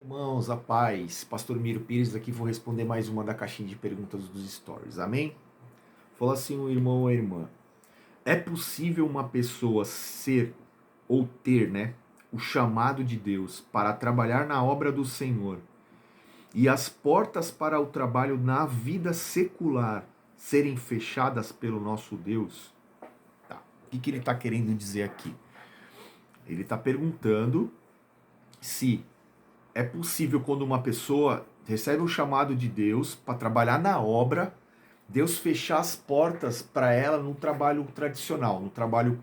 Irmãos, a paz, Pastor Miro Pires aqui, vou responder mais uma da caixinha de perguntas dos stories, amém? Fala assim o irmão ou a irmã, é possível uma pessoa ser ou ter, o chamado de Deus para trabalhar na obra do Senhor e as portas para o trabalho na vida secular serem fechadas pelo nosso Deus? Tá. O que ele está querendo dizer aqui? Ele está perguntando se é possível quando uma pessoa recebe o chamado de Deus para trabalhar na obra, Deus fechar as portas para ela no trabalho tradicional, no trabalho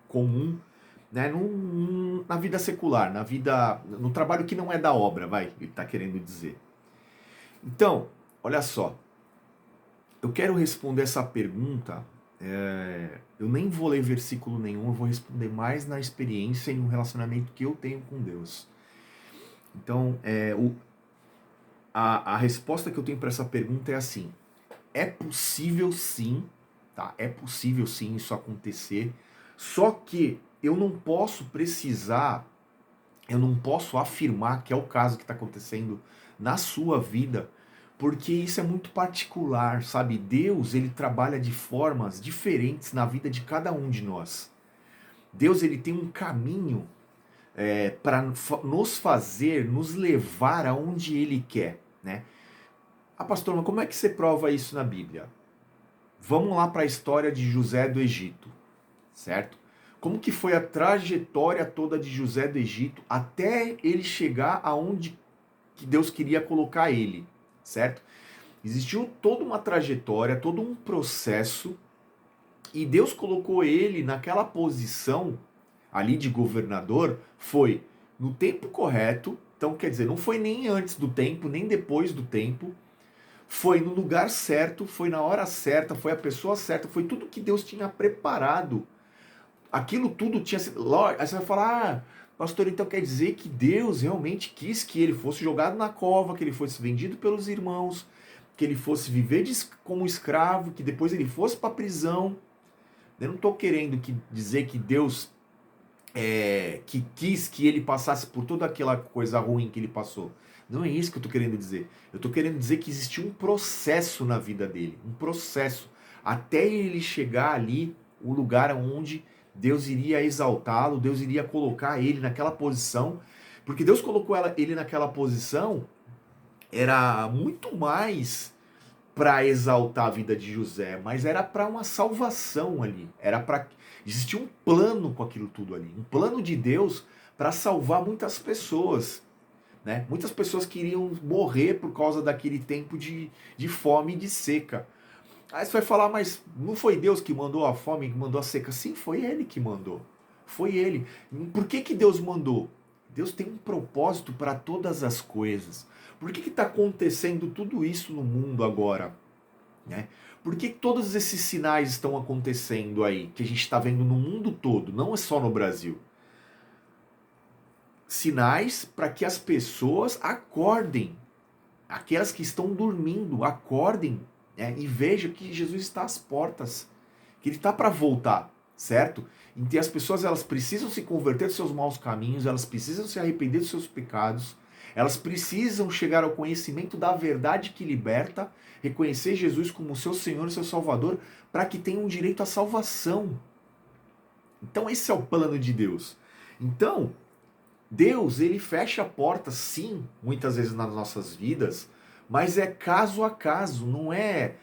comum, né, na vida secular, no trabalho que não é da obra, ele está querendo dizer. Então, olha só, eu quero responder essa pergunta, eu nem vou ler versículo nenhum, eu vou responder mais na experiência e no relacionamento que eu tenho com Deus. Então, a resposta que eu tenho para essa pergunta é assim: é possível sim, tá? É possível sim isso acontecer, só que eu não posso precisar, eu não posso afirmar que é o caso que está acontecendo na sua vida, porque isso é muito particular, sabe? Deus, ele trabalha de formas diferentes na vida de cada um de nós. Deus, ele tem um caminho para nos fazer, nos levar aonde ele quer, né? Ah, pastor, mas como é que você prova isso na Bíblia? Vamos lá para a história de José do Egito, certo? Como que foi a trajetória toda de José do Egito até ele chegar aonde que Deus queria colocar ele, certo? Existiu toda uma trajetória, todo um processo, e Deus colocou ele naquela posição ali de governador, foi no tempo correto. Então, quer dizer, não foi nem antes do tempo, nem depois do tempo. Foi no lugar certo, foi na hora certa, foi a pessoa certa, foi tudo que Deus tinha preparado. Aquilo tudo tinha sido. Aí você vai falar, pastor, então quer dizer que Deus realmente quis que ele fosse jogado na cova, que ele fosse vendido pelos irmãos, que ele fosse viver como escravo, que depois ele fosse para a prisão. Eu não estou querendo dizer que Deus que quis que ele passasse por toda aquela coisa ruim que ele passou. Não é isso que eu estou querendo dizer. Eu estou querendo dizer que existiu um processo na vida dele, um processo, até ele chegar ali, o lugar onde Deus iria exaltá-lo, Deus iria colocar ele naquela posição, porque Deus colocou ele naquela posição, era muito mais para exaltar a vida de José, mas era para uma salvação ali. Era para existia um plano com aquilo tudo ali, um plano de Deus para salvar muitas pessoas, né? Muitas pessoas queriam morrer por causa daquele tempo de fome e de seca. Aí você vai falar, mas não foi Deus que mandou a fome, que mandou a seca? Sim, foi Ele que mandou. Foi Ele. Por que Deus mandou? Deus tem um propósito para todas as coisas. Por que está acontecendo tudo isso no mundo agora? Né? Por que todos esses sinais estão acontecendo aí, que a gente está vendo no mundo todo, não é só no Brasil? Sinais para que as pessoas acordem, aquelas que estão dormindo, acordem, né? E vejam que Jesus está às portas, que ele está para voltar, certo? Então as pessoas, elas precisam se converter dos seus maus caminhos, elas precisam se arrepender dos seus pecados, elas precisam chegar ao conhecimento da verdade que liberta, reconhecer Jesus como seu Senhor e seu Salvador, para que tenham direito à salvação. Então esse é o plano de Deus. Então, Deus, ele fecha a porta, sim, muitas vezes nas nossas vidas, mas é caso a caso, não é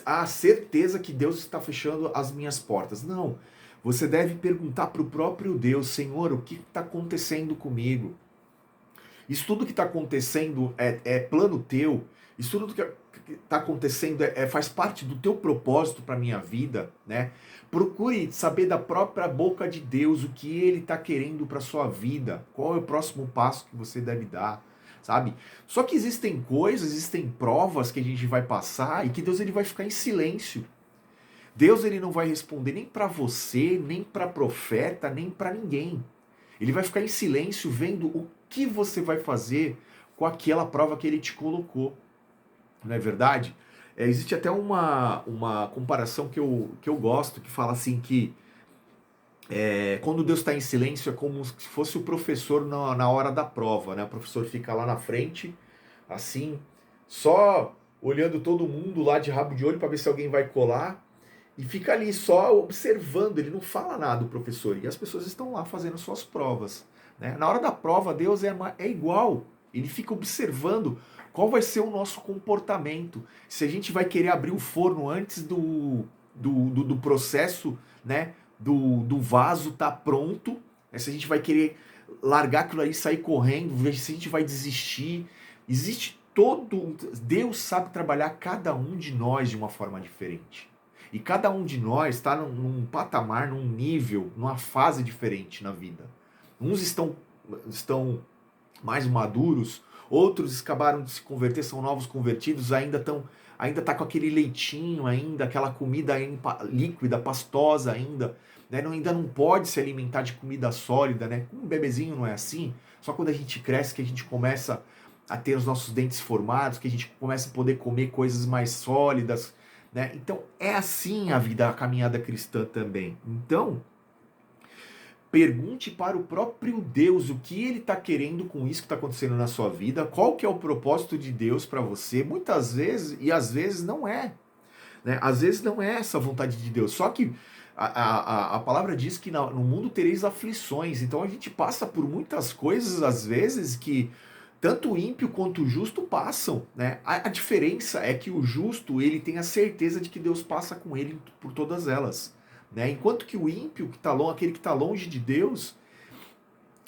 a certeza que Deus está fechando as minhas portas. Não. Você deve perguntar para o próprio Deus: Senhor, o que está acontecendo comigo? Isso tudo que está acontecendo é plano teu? Isso tudo que está acontecendo faz parte do teu propósito para a minha vida, né? Procure saber da própria boca de Deus o que Ele está querendo para sua vida, qual é o próximo passo que você deve dar, sabe? Só que existem coisas, existem provas que a gente vai passar e que Deus ele vai ficar em silêncio. Deus ele não vai responder nem para você, nem para profeta, nem para ninguém. Ele vai ficar em silêncio vendo o que você vai fazer com aquela prova que ele te colocou. Não é verdade? Existe até uma comparação que eu gosto, que fala assim que Quando Deus está em silêncio, é como se fosse o professor na hora da prova, né? O professor fica lá na frente, assim, só olhando todo mundo lá de rabo de olho para ver se alguém vai colar, e fica ali só observando, ele não fala nada, o professor, e as pessoas estão lá fazendo suas provas, né? Na hora da prova, Deus é igual, ele fica observando qual vai ser o nosso comportamento, se a gente vai querer abrir o forno antes do processo, né? Do vaso tá pronto, né? Se a gente vai querer largar aquilo aí e sair correndo, ver se a gente vai desistir. Existe todo. Deus sabe trabalhar cada um de nós de uma forma diferente. E cada um de nós está num patamar, num nível, numa fase diferente na vida. Uns estão mais maduros, outros acabaram de se converter, são novos convertidos, ainda tá com aquele leitinho ainda, aquela comida líquida, pastosa ainda, né? Ainda não pode se alimentar de comida sólida, né? Um bebezinho não é assim. Só quando a gente cresce que a gente começa a ter os nossos dentes formados, que a gente começa a poder comer coisas mais sólidas, né? Então é assim a vida, a caminhada cristã também. Então, pergunte para o próprio Deus o que ele está querendo com isso que está acontecendo na sua vida, qual que é o propósito de Deus para você. Muitas vezes, e às vezes não é, né? Às vezes não é essa a vontade de Deus. Só que a palavra diz que no mundo tereis aflições. Então a gente passa por muitas coisas, às vezes, que tanto o ímpio quanto o justo passam, né? A diferença é que o justo, ele tem a certeza de que Deus passa com ele por todas elas, né? Enquanto que o ímpio, aquele que está longe de Deus,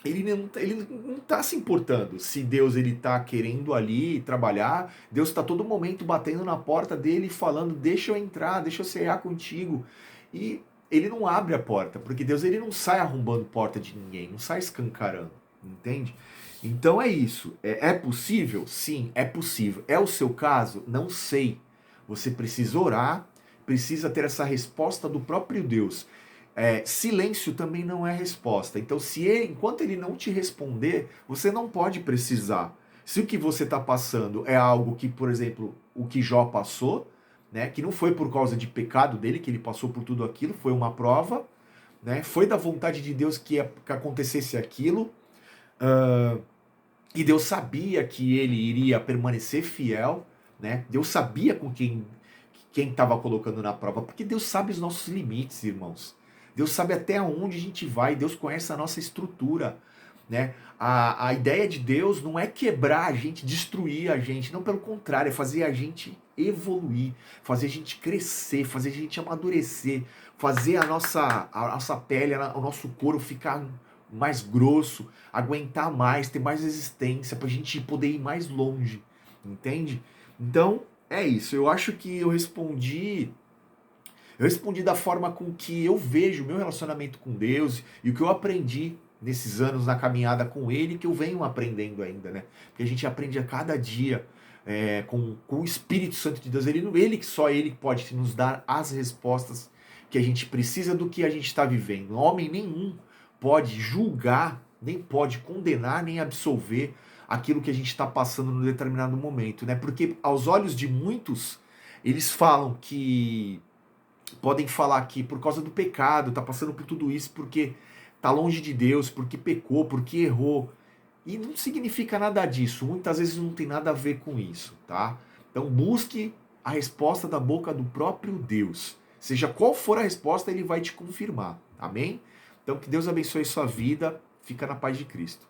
ele não está se importando se Deus ele está querendo ali trabalhar. Deus está todo momento batendo na porta dele e falando: deixa eu entrar, deixa eu cear contigo. E ele não abre a porta, porque Deus ele não sai arrombando porta de ninguém, não sai escancarando, entende? Então é isso. É possível? Sim, é possível. É o seu caso? Não sei. Você precisa orar, precisa ter essa resposta do próprio Deus. Silêncio também não é resposta. Então, enquanto ele não te responder, você não pode precisar. Se o que você está passando é algo que, por exemplo, o que Jó passou, né, que não foi por causa de pecado dele que ele passou por tudo aquilo, foi uma prova, né, foi da vontade de Deus que acontecesse aquilo, e Deus sabia que ele iria permanecer fiel, né? Deus sabia com quem estava colocando na prova, porque Deus sabe os nossos limites, irmãos. Deus sabe até onde a gente vai, Deus conhece a nossa estrutura, né? A ideia de Deus não é quebrar a gente, destruir a gente, não, pelo contrário, é fazer a gente evoluir, fazer a gente crescer, fazer a gente amadurecer, fazer a nossa pele, o nosso couro ficar mais grosso, aguentar mais, ter mais resistência, para a gente poder ir mais longe, entende? Então, é isso. Eu acho que eu respondi da forma com que eu vejo o meu relacionamento com Deus e o que eu aprendi nesses anos na caminhada com Ele, que eu venho aprendendo ainda, né? Porque a gente aprende a cada dia com o Espírito Santo de Deus. Ele que só Ele pode nos dar as respostas que a gente precisa do que a gente está vivendo. Homem nenhum pode julgar, nem pode condenar, nem absolver aquilo que a gente está passando num determinado momento, né? Porque aos olhos de muitos, eles podem falar que por causa do pecado, tá passando por tudo isso porque tá longe de Deus, porque pecou, porque errou. E não significa nada disso. Muitas vezes não tem nada a ver com isso, tá? Então busque a resposta da boca do próprio Deus. Seja qual for a resposta, ele vai te confirmar. Amém? Então que Deus abençoe sua vida. Fica na paz de Cristo.